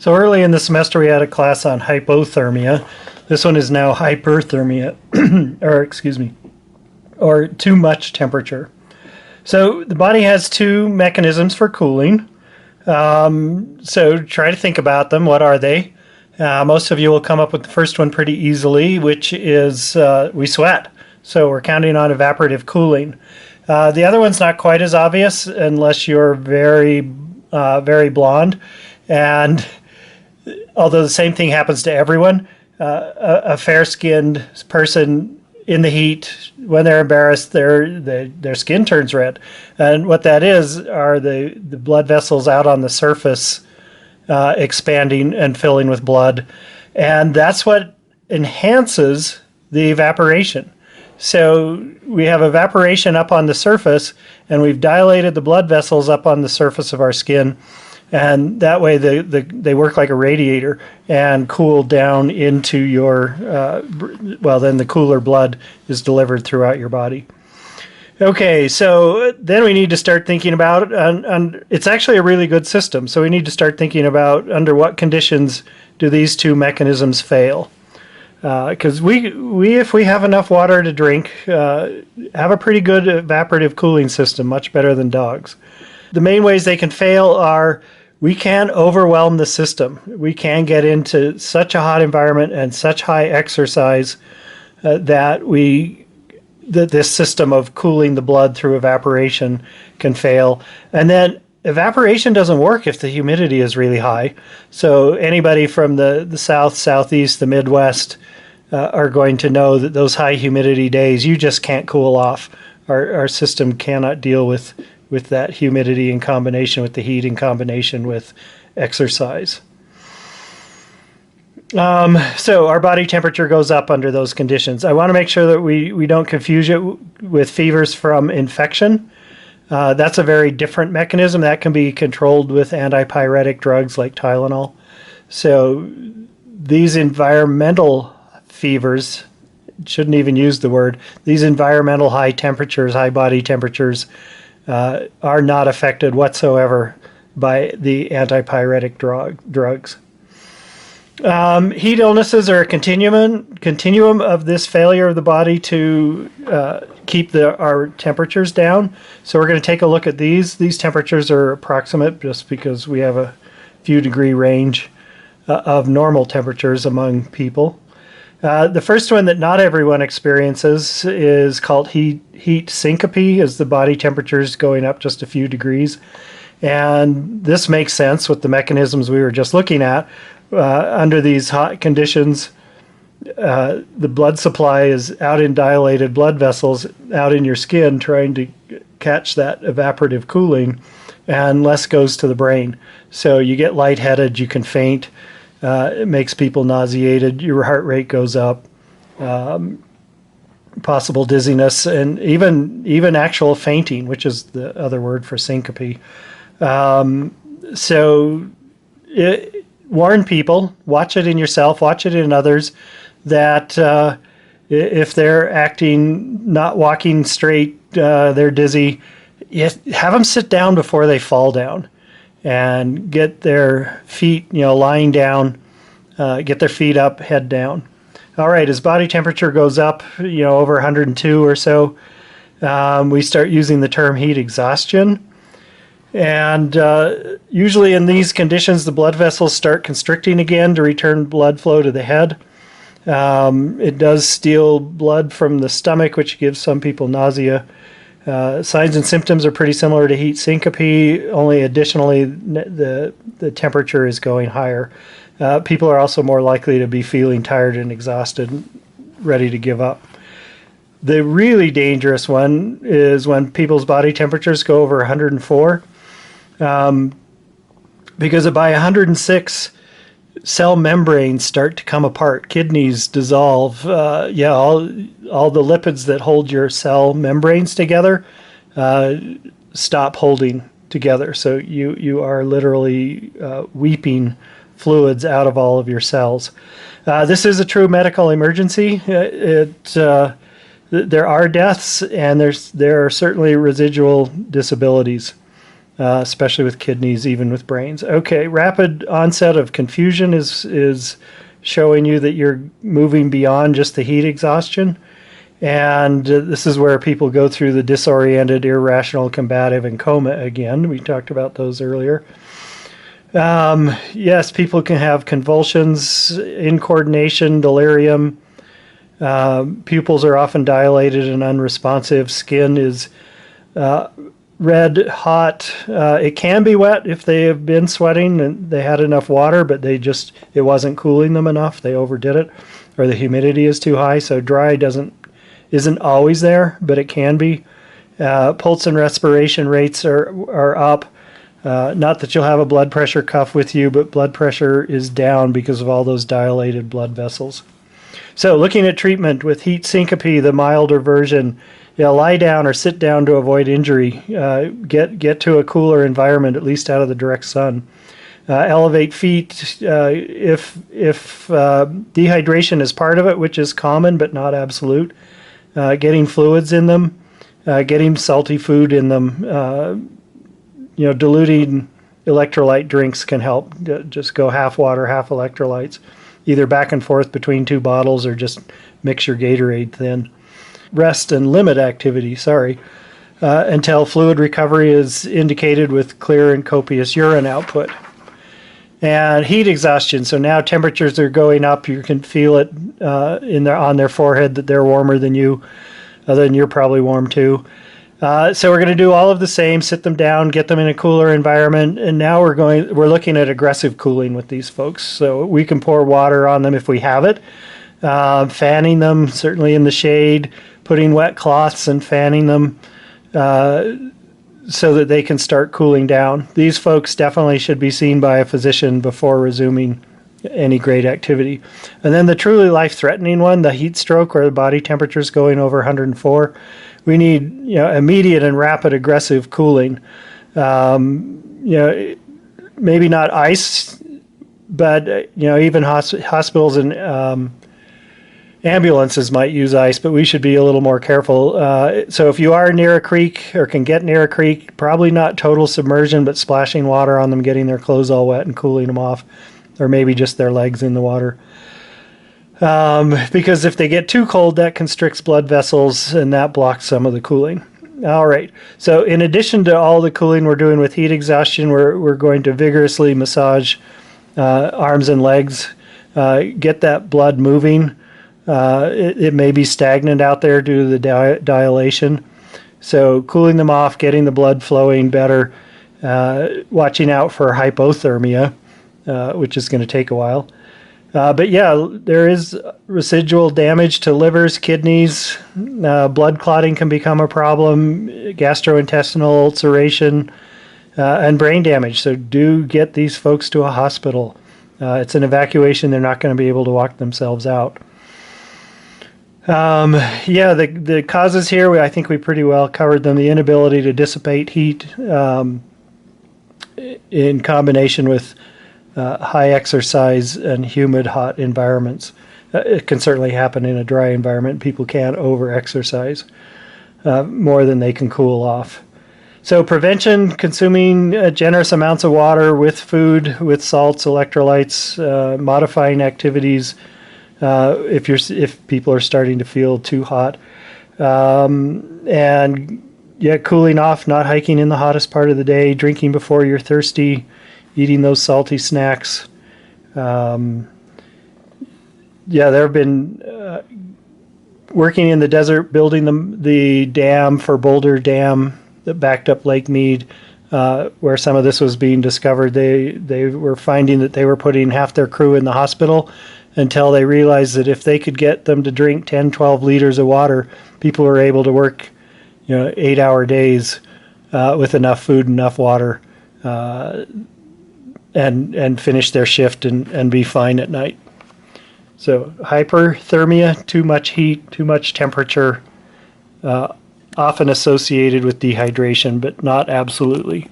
So early in the semester we had a class on hypothermia. This one is now hyperthermia, or too much temperature. So the body has two mechanisms for cooling. So try to think about them. What are they? Most of you will come up with the first one pretty easily, which is we sweat. So we're counting on evaporative cooling. The other one's not quite as obvious unless you're very blonde. And although the same thing happens to everyone, a fair-skinned person in the heat, when they're embarrassed, their skin turns red. And what that is are the blood vessels out on the surface expanding and filling with blood. And that's what enhances the evaporation. So we have evaporation up on the surface, and we've dilated the blood vessels up on the surface of our skin. And that way they work like a radiator and cool down into your, then the cooler blood is delivered throughout your body. Okay, so then we need to start thinking about, and it's actually a really good system, so we need to start thinking about under what conditions do these two mechanisms fail. Because if we have enough water to drink, have a pretty good evaporative cooling system, much better than dogs. The main ways they can fail are we can overwhelm the system. We can get into such a hot environment and such high exercise that this system of cooling the blood through evaporation can fail. And then evaporation doesn't work if the humidity is really high. So anybody from the south, southeast, the Midwest are going to know that those high humidity days, you just can't cool off. Our system cannot deal with that humidity in combination with the heat in combination with exercise. So our body temperature goes up under those conditions. I want to make sure that we don't confuse it with fevers from infection. That's a very different mechanism that can be controlled with antipyretic drugs like Tylenol. So these environmental fevers, shouldn't even use the word, these environmental high temperatures, high body temperatures, are not affected whatsoever by the antipyretic drugs. Heat illnesses are a continuum of this failure of the body to keep our temperatures down. So we're going to take a look at these. These temperatures are approximate just because we have a few degree range of normal temperatures among people. The first one that not everyone experiences is called heat syncope, as the body temperature is going up just a few degrees. And this makes sense with the mechanisms we were just looking at. Under these hot conditions, the blood supply is out in dilated blood vessels out in your skin trying to catch that evaporative cooling, and less goes to the brain. So you get lightheaded, you can faint. It makes people nauseated, your heart rate goes up, possible dizziness, and even actual fainting, which is the other word for syncope. Warn people, watch it in yourself, watch it in others, that if they're acting, not walking straight, they're dizzy, have them sit down before they fall down. And get their feet, lying down, get their feet up, head down. All right, as body temperature goes up, over 102 or so, we start using the term heat exhaustion. And usually in these conditions, the blood vessels start constricting again to return blood flow to the head. It does steal blood from the stomach, which gives some people nausea. Signs and symptoms are pretty similar to heat syncope, only additionally the temperature is going higher. People are also more likely to be feeling tired and exhausted, ready to give up. The really dangerous one is when people's body temperatures go over 104, because by 106, cell membranes start to come apart, kidneys dissolve, all the lipids that hold your cell membranes together stop holding together. So you are literally weeping fluids out of all of your cells. This is a true medical emergency. There are deaths, and there are certainly residual disabilities. especially with kidneys, even with brains. Okay, rapid onset of confusion is showing you that you're moving beyond just the heat exhaustion. And this is where people go through the disoriented, irrational, combative, and coma again. We talked about those earlier. Yes, people can have convulsions, incoordination, delirium. Pupils are often dilated and unresponsive. Skin is red, hot. It can be wet if they have been sweating and they had enough water, but it wasn't cooling them enough. They overdid it, or the humidity is too high. So dry isn't always there, but it can be. Pulse and respiration rates are up. Not that you'll have a blood pressure cuff with you, but blood pressure is down because of all those dilated blood vessels. So looking at treatment with heat syncope, the milder version, lie down or sit down to avoid injury. Get to a cooler environment, at least out of the direct sun. Elevate feet if dehydration is part of it, which is common but not absolute. Getting fluids in them, getting salty food in them. Diluting electrolyte drinks can help. Just go half water, half electrolytes, either back and forth between 2 bottles or just mix your Gatorade thin. Rest and limit activity, until fluid recovery is indicated with clear and copious urine output. And heat exhaustion, so now temperatures are going up. You can feel it on their forehead that they're warmer than you, other than you're probably warm too. So we're going to do all of the same, sit them down, get them in a cooler environment, and now we're looking at aggressive cooling with these folks. So we can pour water on them if we have it, fanning them, certainly in the shade, putting wet cloths and fanning them so that they can start cooling down. These folks definitely should be seen by a physician before resuming any great activity. And then the truly life-threatening one, the heat stroke, where the body temperature is going over 104, we need immediate and rapid aggressive cooling. Maybe not ice, but even hospitals and ambulances might use ice, but we should be a little more careful. So if you are near a creek or can get near a creek, probably not total submersion, but splashing water on them, getting their clothes all wet and cooling them off, or maybe just their legs in the water. Because if they get too cold, that constricts blood vessels and that blocks some of the cooling. All right. So in addition to all the cooling we're doing with heat exhaustion, we're going to vigorously massage arms and legs, get that blood moving. It may be stagnant out there due to the dilation. So cooling them off, getting the blood flowing better, watching out for hypothermia, which is going to take a while. But yeah, there is residual damage to livers, kidneys. Blood clotting can become a problem, gastrointestinal ulceration, and brain damage. So do get these folks to a hospital. It's an evacuation. They're not going to be able to walk themselves out. The causes here, I think we pretty well covered them. The inability to dissipate heat in combination with high exercise and humid, hot environments. It can certainly happen in a dry environment. People can over-exercise more than they can cool off. So prevention, consuming generous amounts of water with food, with salts, electrolytes, modifying activities if people are starting to feel too hot. Cooling off, not hiking in the hottest part of the day, drinking before you're thirsty, eating those salty snacks. There have been working in the desert, building the dam for Boulder Dam that backed up Lake Mead, where some of this was being discovered. They were finding that they were putting half their crew in the hospital until they realized that if they could get them to drink 10, 12 liters of water, people were able to work 8-hour days with enough food, enough water, and finish their shift and be fine at night. So hyperthermia, too much heat, too much temperature, often associated with dehydration, but not absolutely.